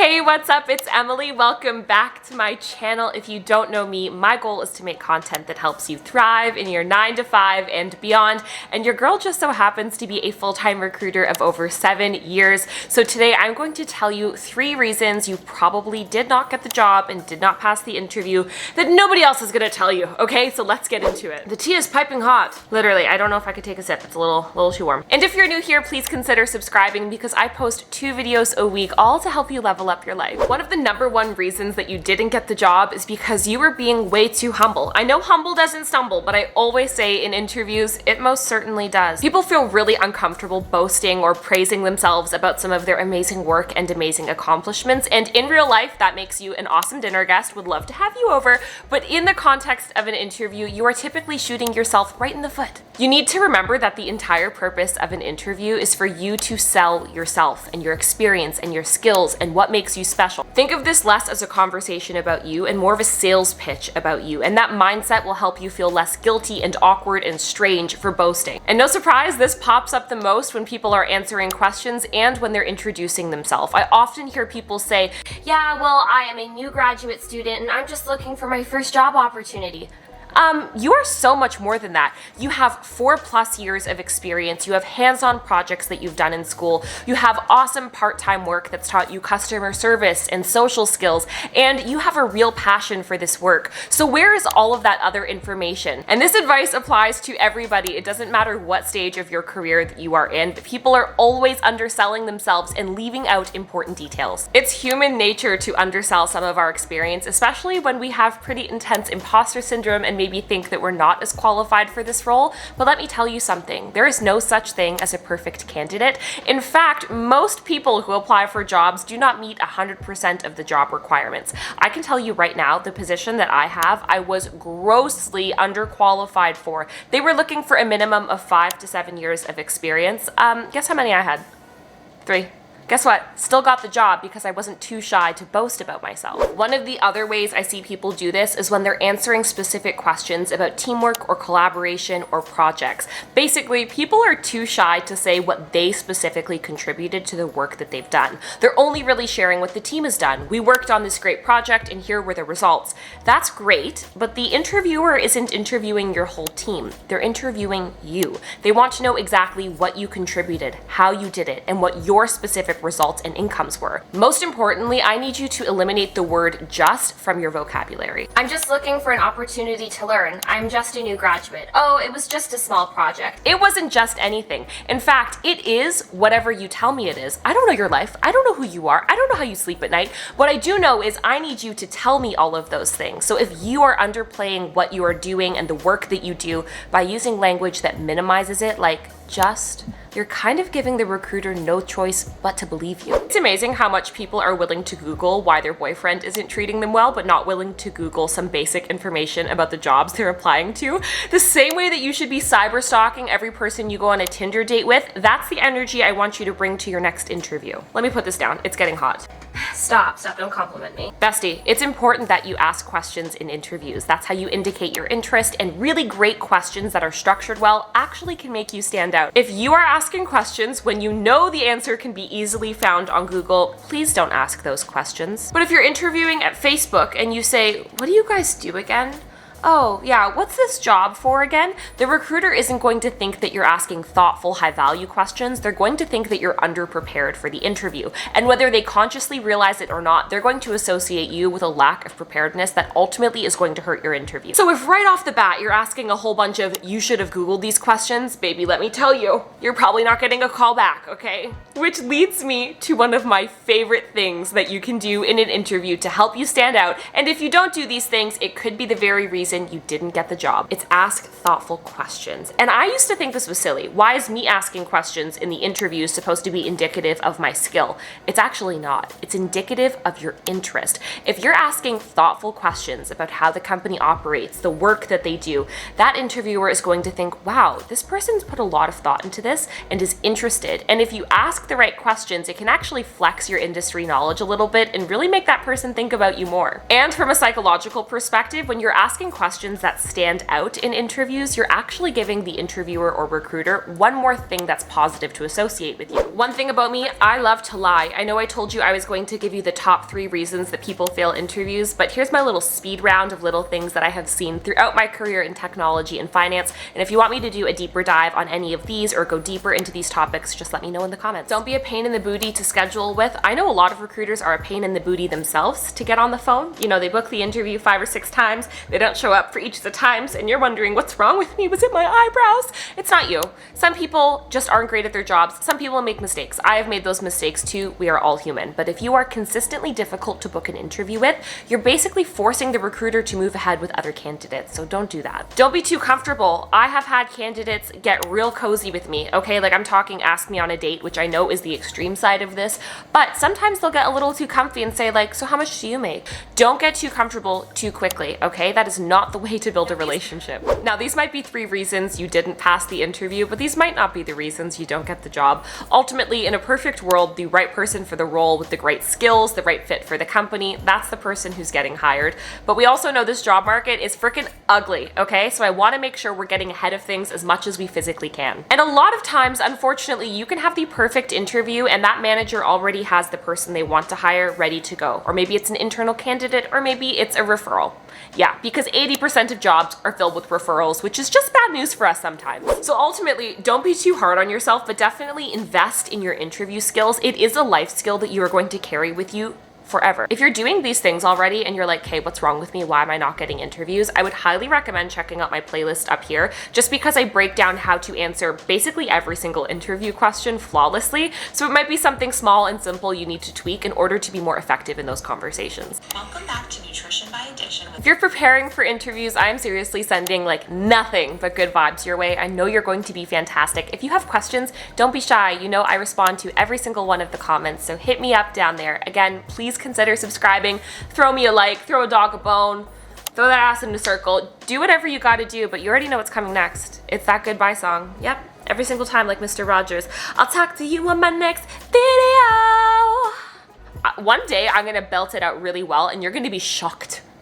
Hey, what's up? It's Emily. Welcome back to my channel. If you don't know me, my goal is to make content that helps you thrive in your 9 to 5 and beyond. And your girl just so happens to be a full-time recruiter of over 7 years. So today I'm going to tell you 3 reasons you probably did not get the job and did not pass the interview that nobody else is going to tell you. Okay, so let's get into it. The tea is piping hot. Literally, I don't know if I could take a sip. It's a little too warm. And if you're new here, please consider subscribing because I post 2 videos a week, all to help you level up your life. One of the #1 reasons that you didn't get the job is because you were being way too humble. I know humble doesn't stumble, but I always say in interviews, it most certainly does. People feel really uncomfortable boasting or praising themselves about some of their amazing work and amazing accomplishments, and in real life, that makes you an awesome dinner guest, would love to have you over, but in the context of an interview, you are typically shooting yourself right in the foot. You need to remember that the entire purpose of an interview is for you to sell yourself and your experience and your skills and what makes you special. Think of this less as a conversation about you and more of a sales pitch about you, and that mindset will help you feel less guilty and awkward and strange for boasting. And no surprise, this pops up the most when people are answering questions and when they're introducing themselves. I often hear people say, "Yeah, well, I am a new graduate student and I'm just looking for my first job opportunity." You are so much more than that. You have 4+ years of experience. You have hands-on projects that you've done in school. You have awesome part-time work that's taught you customer service and social skills, and you have a real passion for this work. So where is all of that other information? And this advice applies to everybody. It doesn't matter what stage of your career that you are in, but people are always underselling themselves and leaving out important details. It's human nature to undersell some of our experience, especially when we have pretty intense imposter syndrome and maybe think that we're not as qualified for this role, but let me tell you something. There is no such thing as a perfect candidate. In fact, most people who apply for jobs do not meet 100% of the job requirements. I can tell you right now, the position that I have, I was grossly underqualified for. They were looking for a minimum of 5 to 7 years of experience. Guess how many I had? 3. Guess what? Still got the job because I wasn't too shy to boast about myself. One of the other ways I see people do this is when they're answering specific questions about teamwork or collaboration or projects. Basically, people are too shy to say what they specifically contributed to the work that they've done. They're only really sharing what the team has done. We worked on this great project and here were the results. That's great, but the interviewer isn't interviewing your whole team. They're interviewing you. They want to know exactly what you contributed, how you did it, and what your specific results and incomes were. Most importantly, I need you to eliminate the word just from your vocabulary. I'm just looking for an opportunity to learn. I'm just a new graduate. Oh, it was just a small project. It wasn't just anything. In fact, it is whatever you tell me it is. I don't know your life. I don't know who you are. I don't know how you sleep at night. What I do know is I need you to tell me all of those things. So if you are underplaying what you are doing and the work that you do by using language that minimizes it, like just, you're kind of giving the recruiter no choice but to believe you. It's amazing how much people are willing to Google why their boyfriend isn't treating them well, but not willing to Google some basic information about the jobs they're applying to. The same way that you should be cyber stalking every person you go on a Tinder date with, that's the energy I want you to bring to your next interview. Let me put this down. It's getting hot. Stop, don't compliment me. Bestie, it's important that you ask questions in interviews. That's how you indicate your interest, and really great questions that are structured well actually can make you stand out. If you are asking questions when you know the answer can be easily found on Google, please don't ask those questions. But if you're interviewing at Facebook and you say, "What do you guys do again?" "Oh, yeah, what's this job for again?" The recruiter isn't going to think that you're asking thoughtful, high-value questions. They're going to think that you're underprepared for the interview. And whether they consciously realize it or not, they're going to associate you with a lack of preparedness that ultimately is going to hurt your interview. So if right off the bat you're asking a whole bunch of, "You should have Googled these questions," baby, let me tell you, you're probably not getting a call back, okay? Which leads me to one of my favorite things that you can do in an interview to help you stand out. And if you don't do these things, it could be the very reason you didn't get the job. It's ask thoughtful questions. And I used to think this was silly. Why is me asking questions in the interview supposed to be indicative of my skill? It's actually not. It's indicative of your interest. If you're asking thoughtful questions about how the company operates, the work that they do, that interviewer is going to think, wow, this person's put a lot of thought into this and is interested. And if you ask the right questions, it can actually flex your industry knowledge a little bit and really make that person think about you more. And from a psychological perspective, when you're asking questions that stand out in interviews, you're actually giving the interviewer or recruiter one more thing that's positive to associate with you. One thing about me, I love to lie. I know I told you I was going to give you the top 3 reasons that people fail interviews, but here's my little speed round of little things that I have seen throughout my career in technology and finance. And if you want me to do a deeper dive on any of these or go deeper into these topics, just let me know in the comments. Don't be a pain in the booty to schedule with. I know a lot of recruiters are a pain in the booty themselves to get on the phone. You know, they book the interview 5 or 6 times. They don't show up for each of the times, and you're wondering, what's wrong with me? Was it my eyebrows? It's not you. Some people just aren't great at their jobs. Some people make mistakes. I have made those mistakes too. We are all human. But if you are consistently difficult to book an interview with, you're basically forcing the recruiter to move ahead with other candidates. So don't do that. Don't be too comfortable. I have had candidates get real cozy with me, okay? Like, I'm talking ask me on a date, which I know is the extreme side of this, but sometimes they'll get a little too comfy and say like, so how much do you make? Don't get too comfortable too quickly, okay? That is not the way to build a relationship. Now, these might be 3 reasons you didn't pass the interview, but these might not be the reasons you don't get the job. Ultimately, in a perfect world, the right person for the role with the great skills, the right fit for the company, that's the person who's getting hired. But we also know this job market is freaking ugly, okay? So I want to make sure we're getting ahead of things as much as we physically can. And a lot of times, unfortunately, you can have the perfect interview and that manager already has the person they want to hire ready to go. Or maybe it's an internal candidate, or maybe it's a referral. Yeah, because 80% of jobs are filled with referrals, which is just bad news for us sometimes. So ultimately, don't be too hard on yourself, but definitely invest in your interview skills. It is a life skill that you are going to carry with you forever. If you're doing these things already and you're like, hey, what's wrong with me? Why am I not getting interviews? I would highly recommend checking out my playlist up here, just because I break down how to answer basically every single interview question flawlessly. So it might be something small and simple you need to tweak in order to be more effective in those conversations. Welcome back to Nutrition by Addition. If you're preparing for interviews, I am seriously sending like nothing but good vibes your way. I know you're going to be fantastic. If you have questions, don't be shy. You know I respond to every single one of the comments, so hit me up down there. Again, please consider subscribing, throw me a like, throw a dog a bone, throw that ass in a circle, do whatever you gotta do, but you already know what's coming next. It's that goodbye song. Yep, every single time, like Mr. Rogers. I'll talk to you on my next video. One day I'm gonna belt it out really well and you're gonna be shocked.